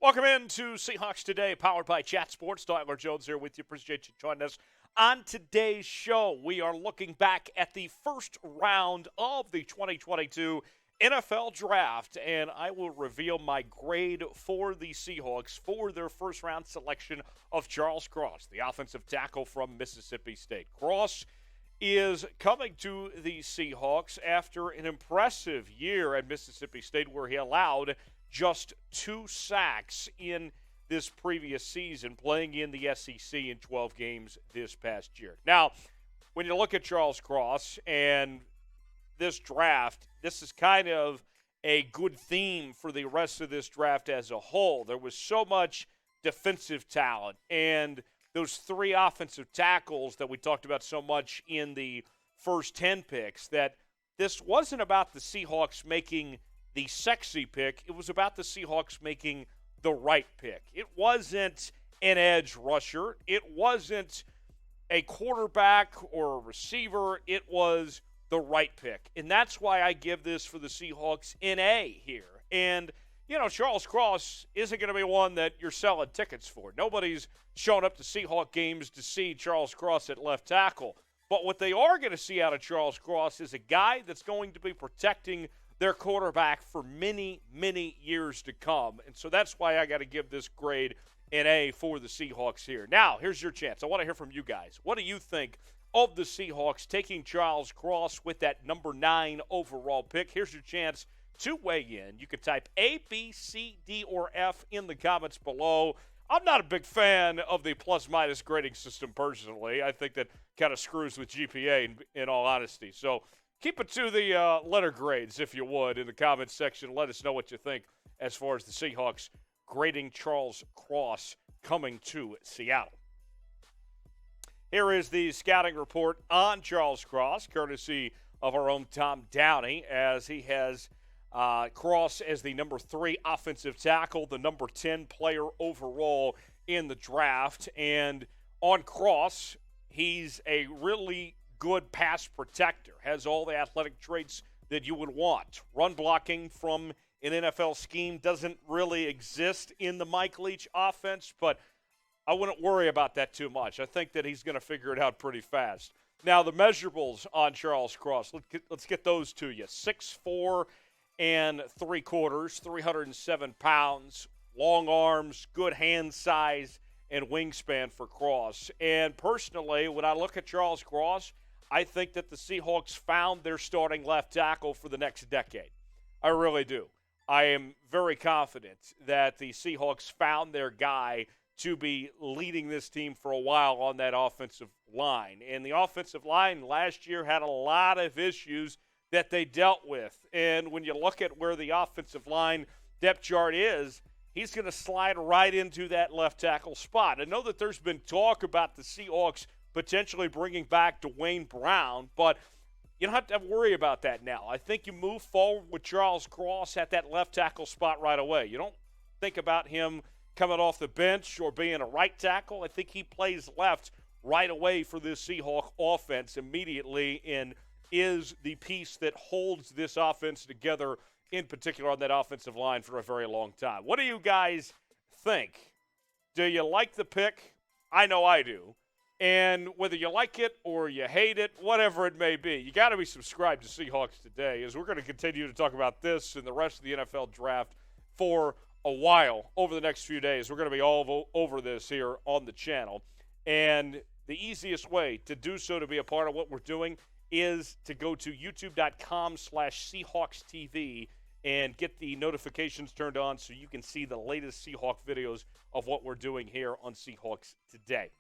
Welcome into Seahawks Today, powered by Chat Sports. Tyler Jones here with you. Appreciate you joining us. On today's show, we are looking back at the first round of the 2022 NFL Draft, and I will reveal my grade for the Seahawks for their first-round selection of Charles Cross, the offensive tackle from Mississippi State. Cross is coming to the Seahawks after an impressive year at Mississippi State where he allowed just 2 sacks in this previous season, playing in the SEC in 12 games this past year. Now, when you look at Charles Cross and this draft, this is kind of a good theme for the rest of this draft as a whole. There was so much defensive talent, and those 3 offensive tackles that we talked about so much in the first 10 picks, that this wasn't about the Seahawks making the sexy pick. It was about the Seahawks making the right pick. It wasn't an edge rusher. It wasn't a quarterback or a receiver. It was the right pick. And that's why I give this for the Seahawks an A here. And, you know, Charles Cross isn't going to be one that you're selling tickets for. Nobody's showing up to Seahawk games to see Charles Cross at left tackle. But what they are going to see out of Charles Cross is a guy that's going to be protecting their quarterback for many, many years to come. And so that's why I got to give this grade an A for the Seahawks here. Now, here's your chance. I want to hear from you guys. What do you think of the Seahawks taking Charles Cross with that number 9 overall pick? Here's your chance to weigh in. You can type A, B, C, D, or F in the comments below. I'm not a big fan of the plus-minus grading system personally. I think that kind of screws with GPA in all honesty. So keep it to the letter grades, if you would, in the comments section. Let us know what you think as far as the Seahawks grading Charles Cross coming to Seattle. Here is the scouting report on Charles Cross, courtesy of our own Tom Downey, as he has Cross as the number 3 offensive tackle, the number 10 player overall in the draft. And on Cross, he's a really good pass protector, has all the athletic traits that you would want. Run blocking from an NFL scheme doesn't really exist in the Mike Leach offense, but I wouldn't worry about that too much. I think that he's going to figure it out pretty fast. Now, the measurables on Charles Cross, let's get those to you. 6'4" and 3/4, 307 pounds, long arms, good hand size, and wingspan for Cross. And personally, when I look at Charles Cross, I think that the Seahawks found their starting left tackle for the next decade. I really do. I am very confident that the Seahawks found their guy to be leading this team for a while on that offensive line. And the offensive line last year had a lot of issues that they dealt with. And when you look at where the offensive line depth chart is, he's going to slide right into that left tackle spot. I know that there's been talk about the Seahawks potentially bringing back Dwayne Brown, but you don't have to worry about that now. I think you move forward with Charles Cross at that left tackle spot right away. You don't think about him coming off the bench or being a right tackle. I think he plays left right away for this Seahawk offense immediately and is the piece that holds this offense together, in particular on that offensive line, for a very long time. What do you guys think? Do you like the pick? I know I do. And whether you like it or you hate it, whatever it may be, you got to be subscribed to Seahawks Today, as we're going to continue to talk about this and the rest of the NFL draft for a while over the next few days. We're going to be all over this here on the channel. And the easiest way to do so, to be a part of what we're doing, is to go to youtube.com/SeahawksTV and get the notifications turned on so you can see the latest Seahawk videos of what we're doing here on Seahawks Today.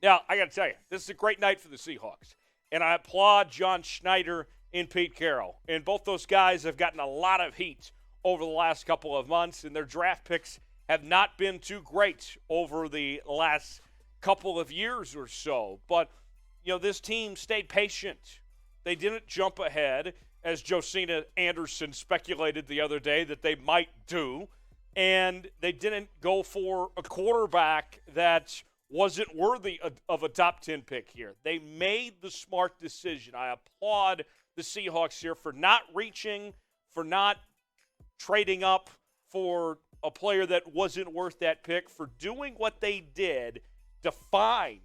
Now, I got to tell you, this is a great night for the Seahawks. And I applaud John Schneider and Pete Carroll. And both those guys have gotten a lot of heat over the last couple of months, and their draft picks have not been too great over the last couple of years or so. But, you know, this team stayed patient. They didn't jump ahead, as Josina Anderson speculated the other day that they might do. And they didn't go for a quarterback that wasn't worthy of a top 10 pick here. They made the smart decision. I applaud the Seahawks here for not reaching, for not trading up for a player that wasn't worth that pick for doing what they did to find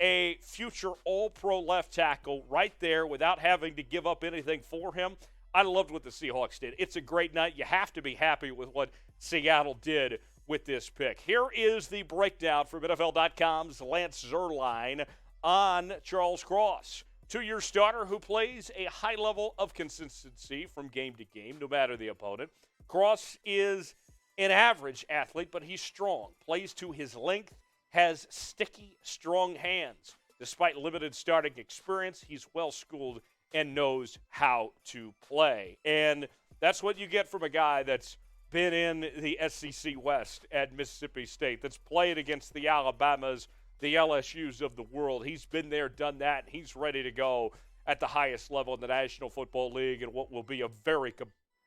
a future all-pro left tackle right there without having to give up anything for him. I loved what the Seahawks did. It's a great night. You have to be happy with what Seattle did with this pick. Here is the breakdown from NFL.com's Lance Zierlein on Charles Cross. 2-year starter who plays a high level of consistency from game to game, no matter the opponent. Cross is an average athlete, but he's strong, plays to his length, has sticky, strong hands. Despite limited starting experience, he's well-schooled and knows how to play. And that's what you get from a guy that's been in the SEC West at Mississippi State, that's played against the Alabamas, the LSUs of the world. He's been there, done that, and he's ready to go at the highest level in the National Football League in what will be a very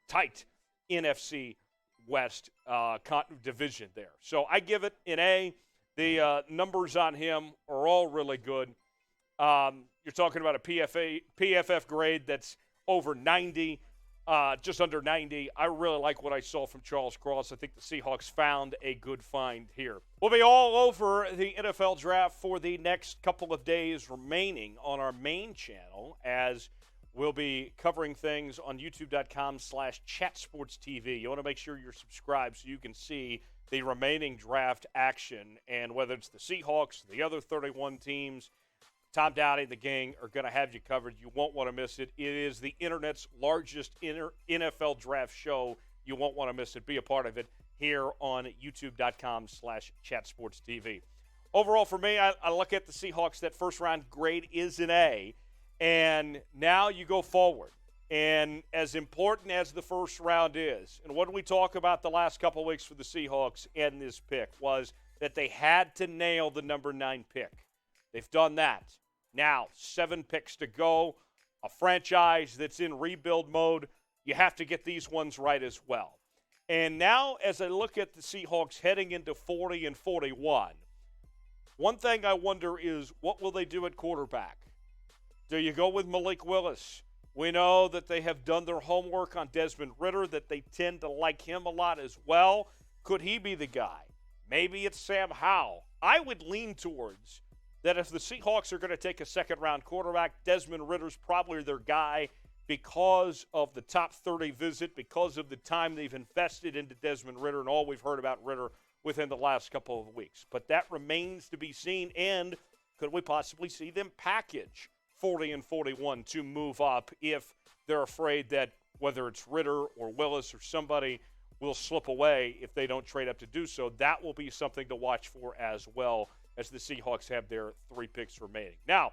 tight NFC West division there. So I give it an A. The numbers on him are all really good. You're talking about a PFF grade that's over 90, just under 90. I really like what I saw from Charles Cross. I think the Seahawks found a good find here. We'll be all over the NFL draft for the next couple of days remaining on our main channel, as we'll be covering things on youtube.com/chatsportstv. You want to make sure you're subscribed so you can see the remaining draft action, and whether it's the Seahawks, the other 31 teams, Tom Downey, the gang are going to have you covered. You won't want to miss it. It is the Internet's largest NFL draft show. You won't want to miss it. Be a part of it here on youtube.com/chatsportstv. Overall, for me, I look at the Seahawks. That first-round grade is an A, and now you go forward. And as important as the first round is, and what did we talk about the last couple of weeks for the Seahawks and this pick, was that they had to nail the number 9 pick. They've done that. Now, 7 picks to go. A franchise that's in rebuild mode, you have to get these ones right as well. And now, as I look at the Seahawks heading into 40 and 41, one thing I wonder is, what will they do at quarterback? Do you go with Malik Willis? We know that they have done their homework on Desmond Ridder, that they tend to like him a lot as well. Could he be the guy? Maybe it's Sam Howell. I would lean towards that if the Seahawks are going to take a second-round quarterback, Desmond Ridder's probably their guy because of the top 30 visit, because of the time they've invested into Desmond Ridder and all we've heard about Ridder within the last couple of weeks. But that remains to be seen, and could we possibly see them package 40 and 41 to move up if they're afraid that whether it's Ridder or Willis or somebody will slip away if they don't trade up to do so? That will be something to watch for as well, as the Seahawks have their 3 picks remaining. Now,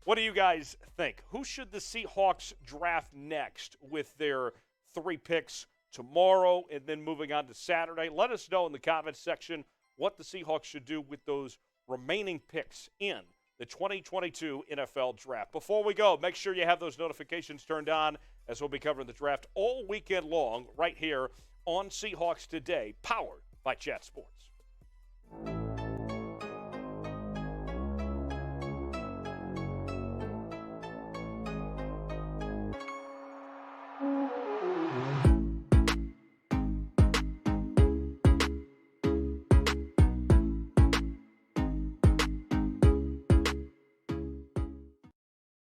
what do you guys think? Who should the Seahawks draft next with their 3 picks tomorrow and then moving on to Saturday? Let us know in the comments section what the Seahawks should do with those remaining picks in the 2022 NFL Draft. Before we go, make sure you have those notifications turned on, as we'll be covering the draft all weekend long right here on Seahawks Today, powered by Chat Sports.